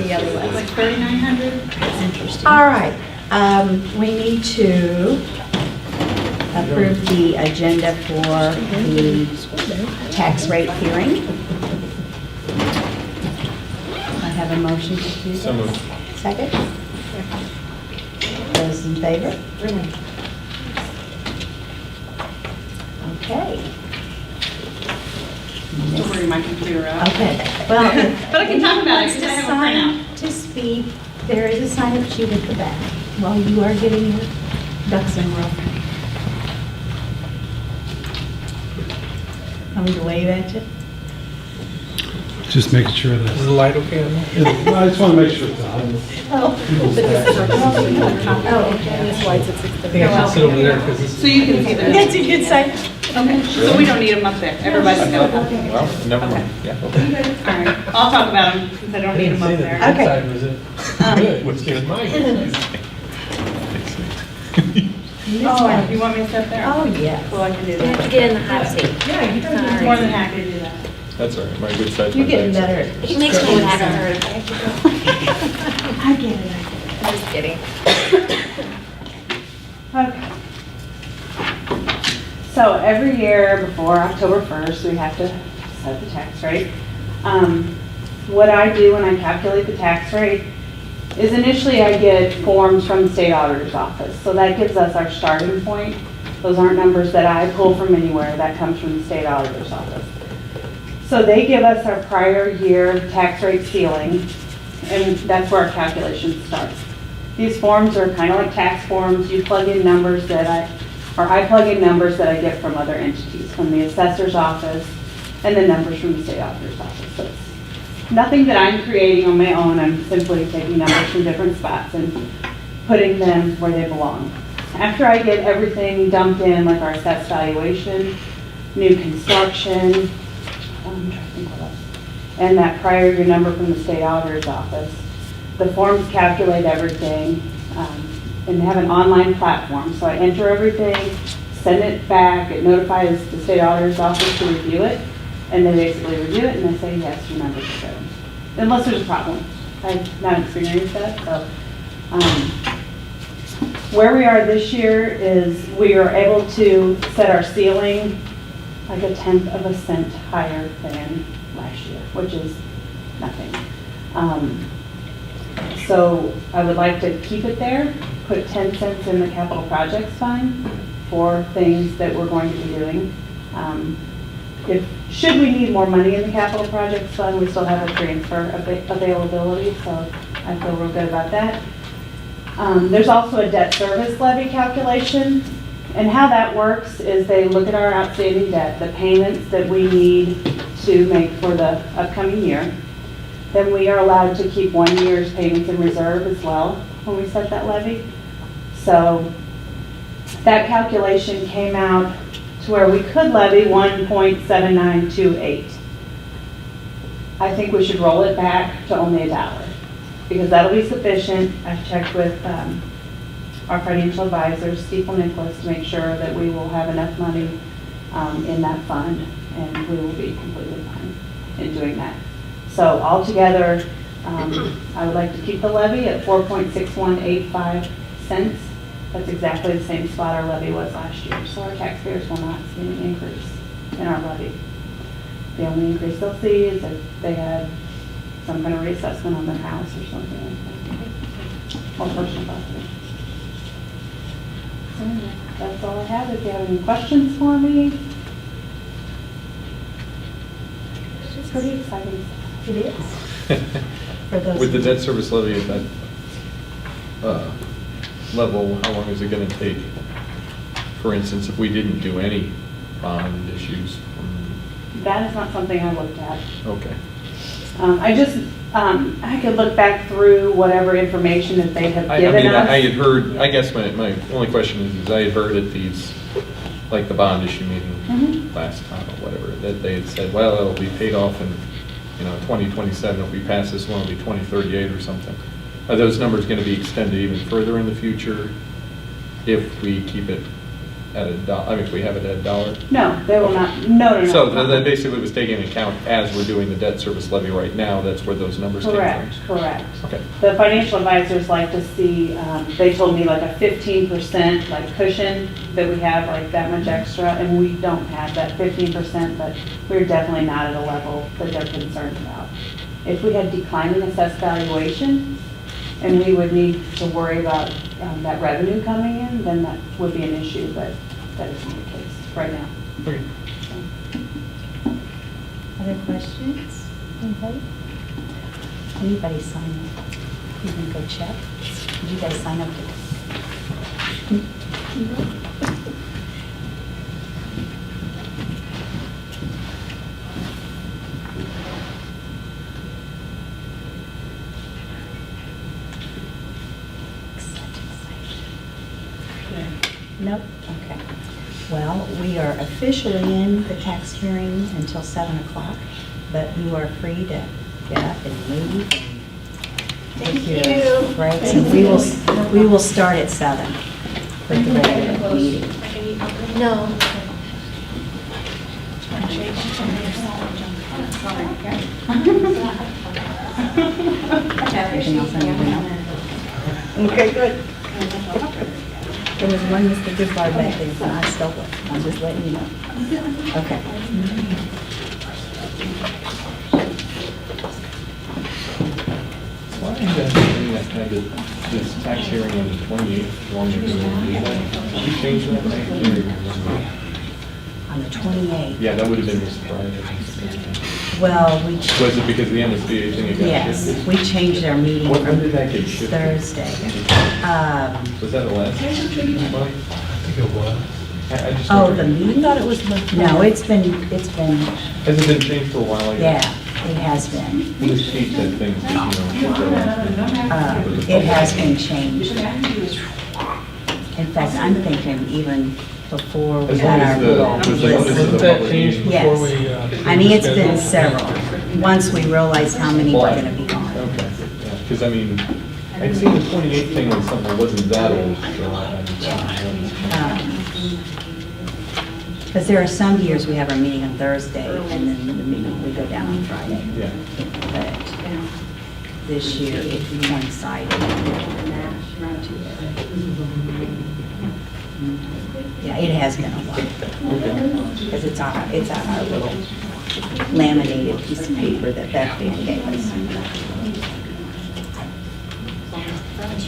the other Like list. 3,900? That's interesting. All right, we need to approve the agenda for the tax rate hearing. I have a motion to do So that. moved. Second? Those in favor? Okay. Don't bring my computer out. Okay, well. But I can talk about it Wants because I to have a printout. sign to speak, there is a sign-up sheet at the back while you are getting your ducks in a row. Want me to wave at you? Just making sure Is that, the light okay on that? I just want to make sure it's on. Oh, okay. I think I should sit over there because this. So you can see them. That's a good sign. Okay, so we don't need them up there. Everybody's got them. Well, never mind. Yeah, okay. All right, I'll talk about them because I don't need them up there. Okay. Inside was it? Good. Which is mine. Oh, you want me to sit there? Oh, yes. Well, I can do You have to that. get in the hot seat. I'm more than happy to do that. That's all right, my good side. You're getting better. He makes me laugh. I get it. I'm just kidding. Okay. So every year before October 1st, we have to set the tax rate. What I do when I calculate the tax rate is initially I get forms from the state auditor's office. So that gives us our starting point. Those aren't numbers that I pull from anywhere. That comes from the state auditor's office. So they give us our prior year tax rate ceiling, and that's where our calculation starts. These forms are kind of like tax forms. You plug in numbers that I plug in numbers that I get from other entities, from the assessor's office, and the numbers from the state auditor's office. So it's nothing that I'm creating on my own. I'm simply taking numbers from different spots and putting them where they belong. After I get everything dumped in, like our assessed valuation, new construction, I'm trying to think what else, and that prior year number from the state auditor's office, the forms calculate everything and have an online platform. So I enter everything, send it back, it notifies the state auditor's office to review it, and they basically review it and they say, yes, your numbers are good. Unless there's a problem. I've not experienced that, so. Where we are this year is we are able to set our ceiling like 1/10 of a cent higher than last year, which is nothing. So I would like to keep it there, put 10 cents in the capital projects fund for things that we're going to be doing. Should we need more money in the capital projects fund, we still have a transfer availability, so I feel real good about that. There's also a debt service levy calculation, and how that works is they look at our outstanding debt, the payments that we need to make for the upcoming year. Then we are allowed to keep 1 year's payments in reserve as well when we set that levy. So that calculation came out to where we could levy 1.7928. I think we should roll it back to only $1, because that'll be sufficient. I've checked with our financial advisor, Steve Nicholas, to make sure that we will have enough money in that fund, and we will be completely fine in doing that. So altogether, I would like to keep the levy at 4.6185 cents. That's exactly the same spot our levy was last year. So our taxpayers will not see an increase in our levy. The only increase they'll see is if they had some kind of reassessment on their house or something like that. More personal property. So that's all I have. If you have any questions for me. It's pretty exciting. It is. For those. With the debt service levy at that level, how long is it going to take? For instance, if we didn't do any bond issues? That is not something I looked at. Okay. I could look back through whatever information that they have given us. I had heard, I guess my only question is I had heard at these, like the bond issue meeting last time or whatever, that they had said, well, it'll be paid off in, 2027, if we pass this one, it'll be 2038 or something. Are those numbers going to be extended even further in the future if we keep it at a dollar, I mean, if we have it at a dollar? No, they will not, no. So that basically was taking into account as we're doing the debt service levy right now, that's where those numbers came from? Correct. Okay. The financial advisors like to see, they told me like a 15% like cushion that we have, like that much extra, and we don't have that 15%, but we're definitely not at a level that they're concerned about. If we had declining assessed valuation, and we would need to worry about that revenue coming in, then that would be an issue, but that isn't the case right now. Okay. Other questions? Anybody? Anybody sign up? You can go check. Did you guys sign up? Nope, okay. Well, we are officially in the tax hearing until 7 o'clock, but you are free to get up and leave. Thank you. Breaks, and we will start at 7 for the regular meeting. No. Everything else I need to know? Okay, good. There was one Mr. Goodbar back there, and I stole it. I'm just letting you know. Okay. Why are you guys doing that kind of, this tax hearing on the 28th, long ago? Did you change that thing? On the 28th. Yeah, that would have been this Friday. Well, we, Was it because of the MSBA thing again? yes, we changed our meeting When from did that get shifted? Thursday. Was that the last month? I think it was. I just Oh, don't the remember. meeting? No, it's been, Has it been changed for a while? I guess? yeah, it has been. We just hate that thing, It has been changed. In fact, I'm thinking even before we As got long our as the, little was the notice of list. the That public changed meeting. before Yes. we. I mean, it's been several, once we realized how many were gonna be on. Okay, yeah, because I mean, I'd seen the 28th thing on something that wasn't that old, so I Because there are some years we have our meeting on Thursday, and then the meeting, we go down on Friday. yeah. But this year, it coincided. Yeah, it has been a while. Because it's on our little laminated piece of paper that Beth Ann gave us.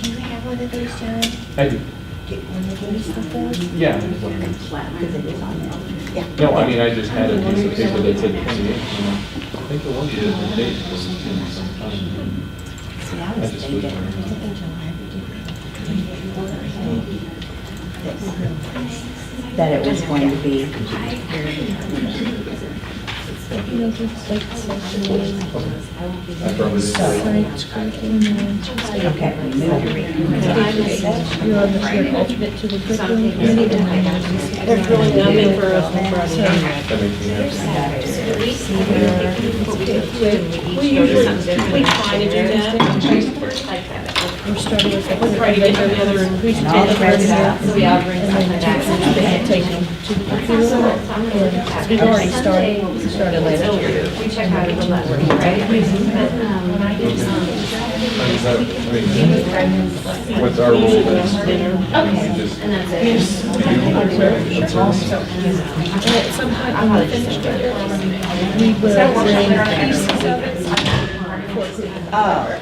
Do you have one of those, John? I do. Get one of these with us? Yeah. I just wondered. Because it is on there. Yeah. No, I mean, I just had a piece of paper that said 28th, and I think it was a different date sometime. See, I I was just thinking. That it was going to be. I probably didn't. Okay, remove your reading. You're on the alternate to the curriculum Yeah. committee, and there's really nothing for us. That makes me happy. We try to do that. We're starting with, we're trying to get together and And all the rest of So we all bring and something then back. they can take them to the curriculum. And we've already started last year. We check out the letter, right? What's our role then? Okay, Just and that's it. And at some point when we finish it, we will bring pieces of it. Oh.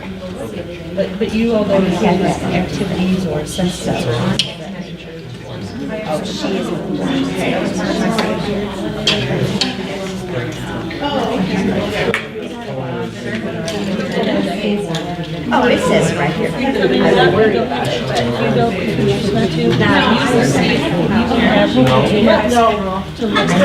But you all don't have activities or assessments or anything of that nature. Oh, she is. Oh, it says right here. I don't worry about it, but. You don't, it's not you. Now, you see, you can have to look at.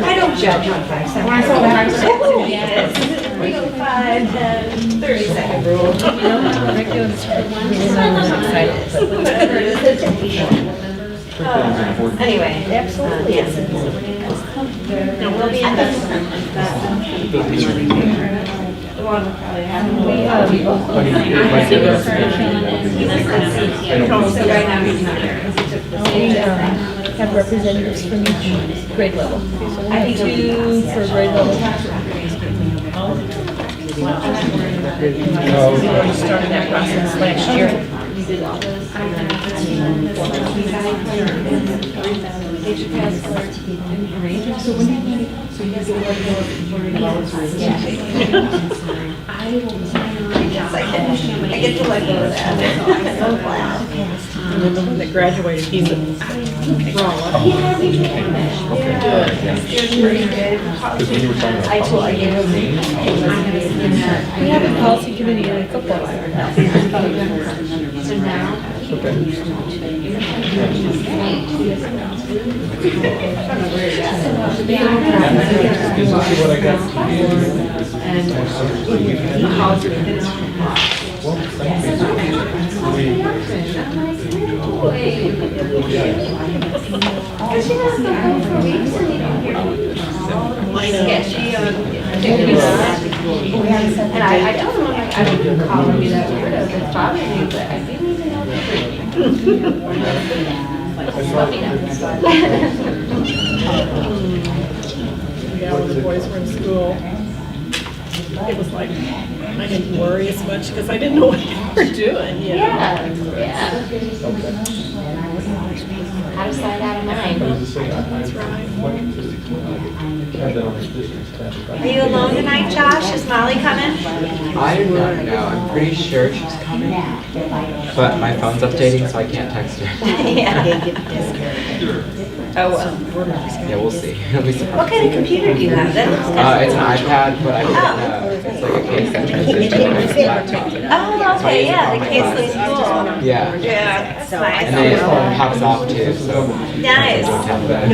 I don't judge on 5 seconds. Yes. We go 5, 10, 30-second rule. Curriculum's really excited. curriculum's important. Anyway. Absolutely. Yes. No, we'll be in touch. It doesn't one would probably have. I mean, it might be a recommendation that we- I don't- So right now he's not here because he took the We state. have representatives from each grade level. So we have two for grade level. We already started that process last year. I get to let go of that. I'm so glad. And then the one that graduated, he's a wrong one. Because when you were talking about policy, We have a policy committee and a football. is this what I got to you? Well, thank you. And I told him, I'm like, I don't know calling me that weirdo that's bothering you, but I didn't even know the Yeah, when the boys were in school, it was like, I didn't worry as much because I didn't know what they were doing, you know? Yeah. Out of sight, out of mind. That's right. Are you alone tonight, Josh? Is Molly coming? I do not know. I'm pretty sure she's coming. But my phone's updating, so I can't text her. Yeah. Oh, well. Yeah, we'll see. It'll be surprising. What kind of computer do you have? That looks good. It's an iPad, but I didn't it's like a case that transitions to a laptop. Oh, okay, yeah, the case looks cool. Yeah. Yeah, that's And then it nice. pops off too, so. Nice. Don't have that.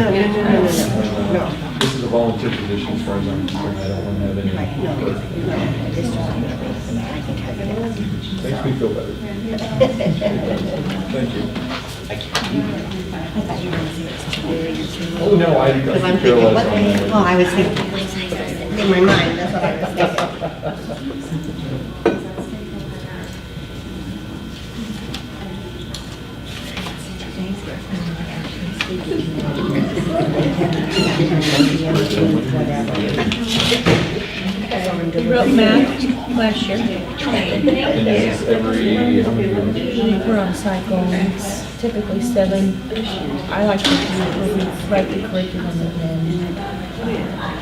This is a volunteer position as far as I'm concerned. I don't want to have any. Makes me feel better. Thank you. Oh, no, I Because I'm thinking, what, well, I was thinking, in my mind, that's what I was thinking. We wrote math last year. And is this every, how many years? We're on cycle, it's typically 7. I like to do it where we write the curriculum and then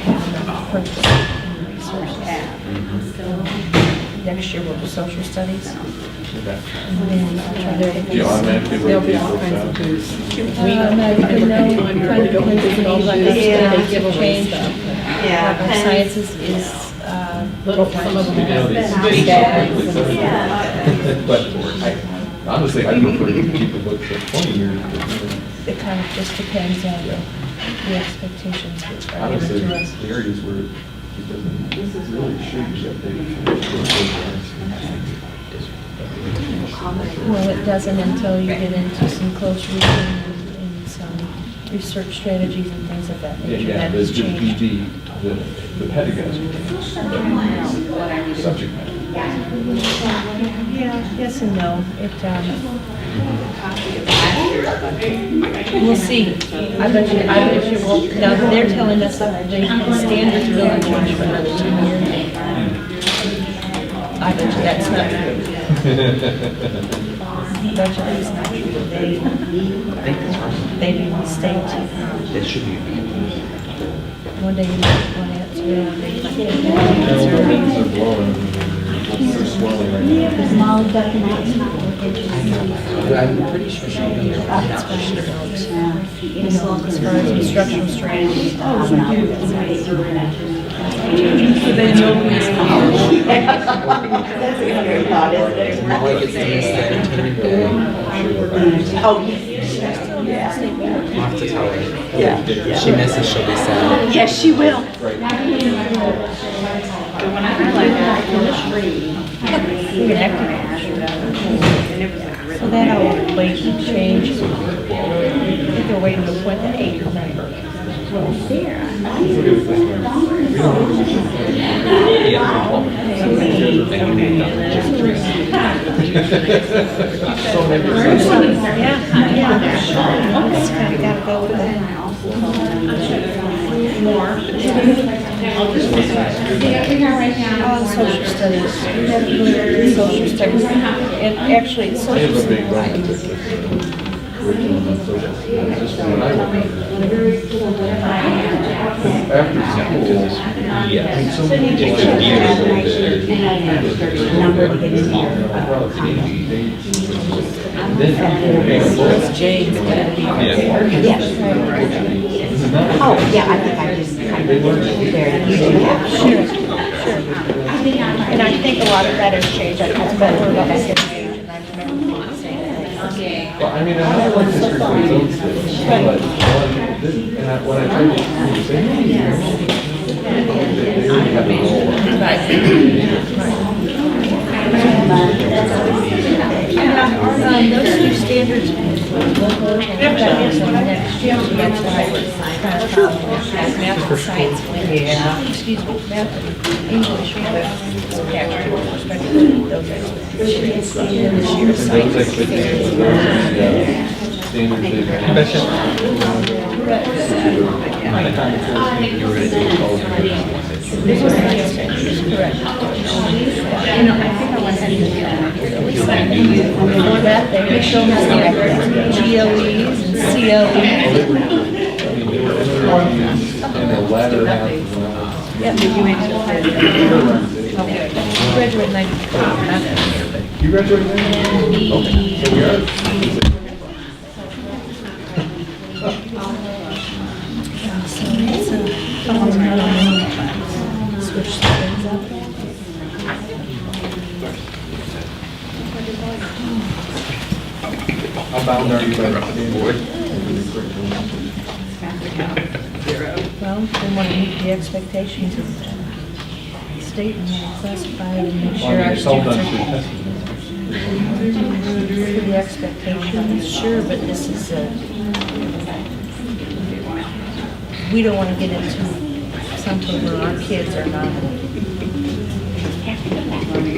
have purchase and resources. Next year we'll do social studies. And then I'll try to. Do you automatically There'll write be these all books kinds out? of books. I'm trying to go into the like they give change. Yeah. Like our sciences is, some of them You know, have. these quickly said. But honestly, I prefer to keep the books at 20 years. but, It kind of just depends on the expectations that are honestly, given to us. the areas where it doesn't really should be updated. Well, it doesn't until you get into some close reading and some research strategies and things of that nature. Yeah, That there's has the changed. the pedagogy, but subject matter. Yeah, yes and no. We'll see. I bet you will. Now, they're telling us that the standards really change for another 2 years. I bet you that's not true. I bet you that's not true. They do the state. It should be. One day you get one answer, one day you might get another Now, the winds answer. are blowing, they're swirling right now. Is Molly got the next one? I'm pretty sure she'll be here. That's what she knows. You know, as far as instructional strategies. So they know That's a good thought, isn't it? Molly gets to miss the entertainment day. Oh, yeah. I'll have to tell her. Yeah. If she misses, she'll be sad. Yes, she will. So that whole weight change. I think they're waiting to appoint the 8 member. Look at it this way. We don't know. Just kinda gotta go with it. Social studies, social studies, and actually, it's I have social a big studies. curriculum on social studies, just when I went over there. After school, yeah. I mean, so many people Check have your years over number to get into your Then, James, gotta be. yeah. Yes. Oh, yeah, I think I just, I very easy. Sure, sure. And I think a lot of that has changed, I talked about her about this age, and I remember saying that. Well, I mean, I like this for its own sake, but when I tried to say, they really have a role. Those new standards will go and next year, so that's why we're kind of math, science, excuse me, math, and English, we have some actual perspective, those expectations. And this year, Those science. expectations, standards they've had. This was correct. Before that, they were showing us the GLEs and CLEs. And the latter half of Yep. Graduate 94, not that year, but. You graduated then? Okay. So we are. So it's switch things up. How bound are you by the standard? Well, they want to meet the expectations of the state and classify it and make sure our It's all done students through are. testing. For the expectations, sure, but this is we don't want to get into something where our kids are not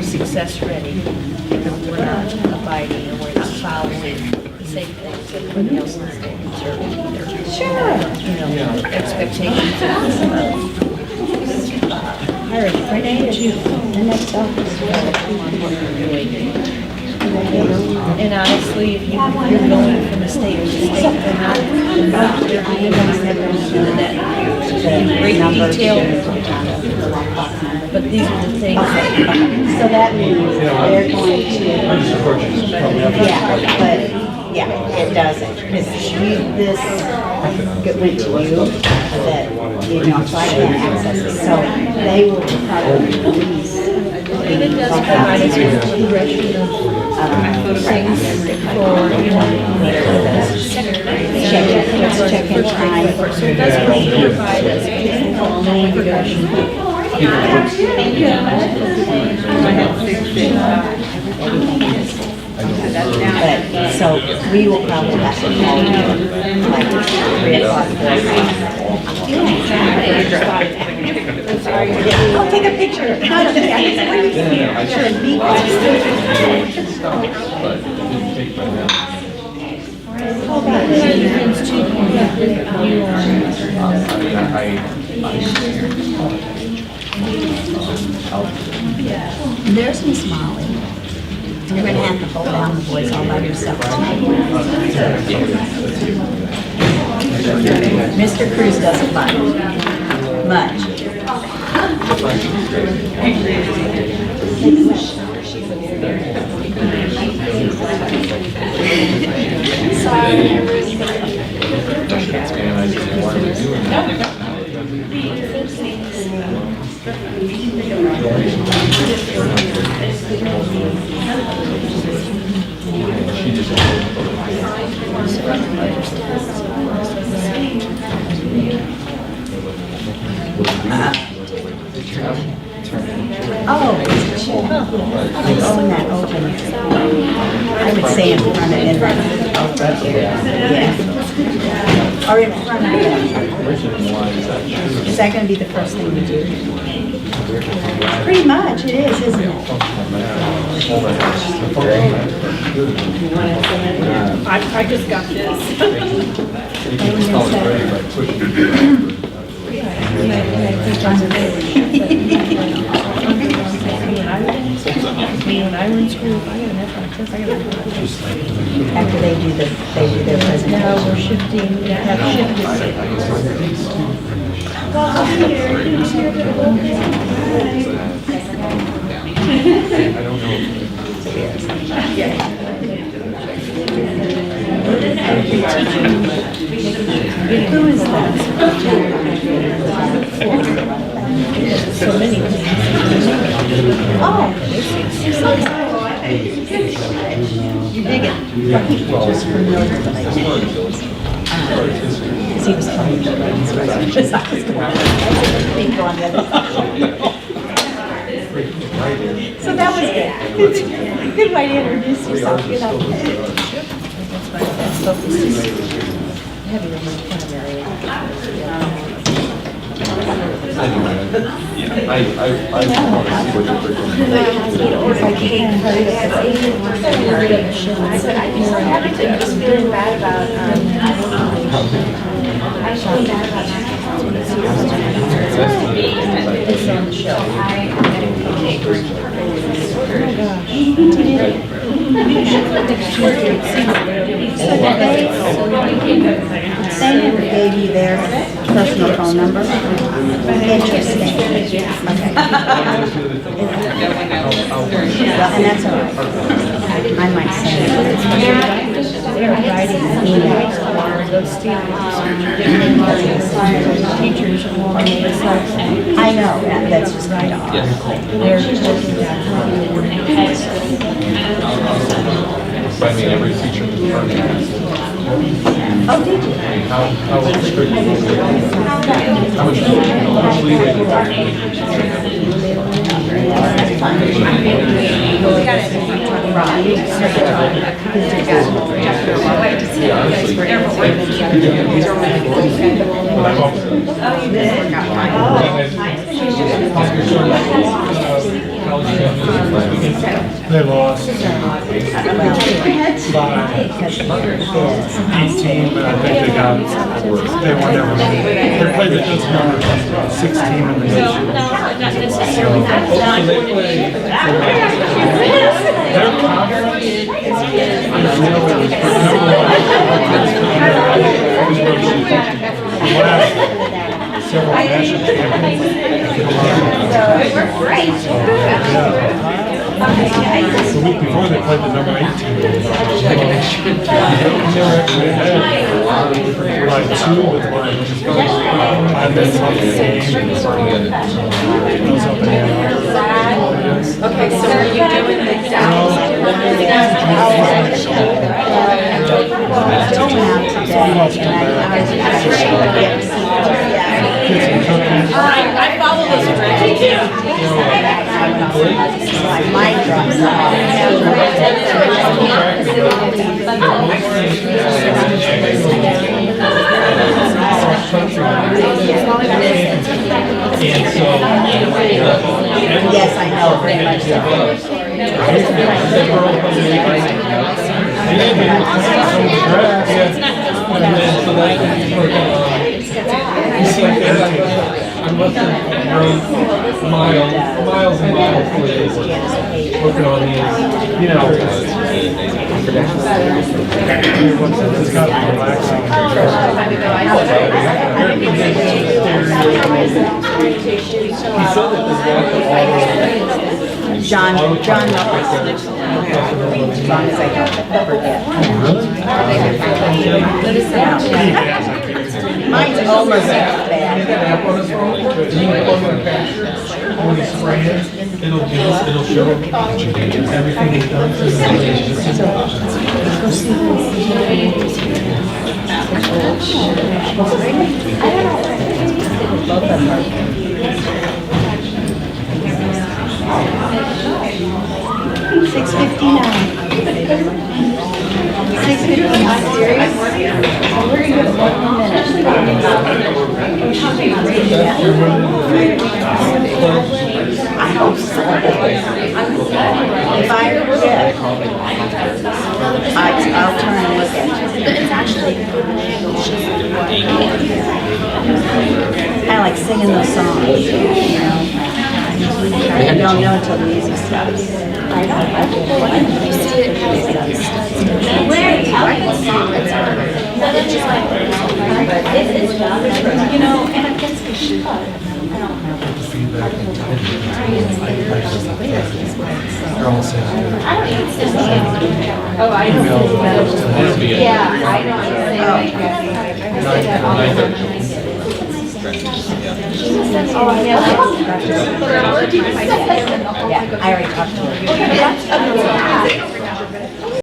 success ready. We're not abiding and we're not following the same things that everybody else in the state is serving either. Sure. You know, expectations of hiring right now too. The next office, And honestly, if you're going from the state to state, they're not, they're being that great detail. But these are the things that, so that means they're going to, yeah, but, yeah, it doesn't. Because this went to you, that, you know, so I can't access it. So they will probably release. and it does provide us with progression of things for, you know, Check in time. So it does provide us with progression. But, so we will probably have to call you like 3 o'clock. 4 o'clock. Oh, take a picture. I should be. But it didn't take my now. Depends too, you on. There's Miss Molly. You're gonna have to hold down the boys all by yourself tonight. Mr. Cruz doesn't bite much. And I didn't want to do it. She just. Oh, that open. I would say in front of it. Oh, right here. Yeah. Or in front of it. Is that gonna be the first thing we do? Pretty much, it is, isn't it? I just got this. You can just call it ready by pushing it. When I were in school, if I got an F on a test, I got a test. After they do their presentation. Now we're shifting, we have shifted. I don't know. Who is that? So many things. Oh. You dig it? Well, he was familiar, but I didn't. Because he was telling me the ladies' reservations. I was going, I didn't go on the other side. So that was good. Good way to introduce yourself, you know. That's why that's focus is heavy on the primary. Anyway, I want to see what you're bringing. I said, I just had it, I was feeling bad about, I was feeling bad about It's on the shelf. They never gave you their personal phone number? Interesting. Okay. Well, and that's all right. I might send it. They're writing emails on those students. Teachers on the side. I know, that's just kind of odd. They're looking at. But I mean, every teacher in the department has. Oh, did you? How strict is it? How much leeway do That's fine. We got They lost by 18, but I think they won every game. They played the Dutch number 16 in the nation. not necessarily. Their conference, several national champions. The week before they played the number 18. They were actually ahead by 2 with like 5 minutes left in the game. It was up in Ann Arbor. Okay, so are you doing the I follow this direction too. I might drop Yes, I know, very much I'm looking miles and miles away, working on these, you know. It's got to be relaxing. John Muppet. As long as I don't forget. Mine's Elmer's bad. When you spray it, it'll show everything he's done. I hope so. If I actually good man. She's I like singing those songs, you know. You don't know until the music stops. you see it has like these studs. Where it's just like it's you know, and I guess we should. Feedback and time. They're all saying. I don't even see oh, I don't. It'll be a- Yeah, I don't say that all the time. Oh, yeah. Yeah, I already talked to her.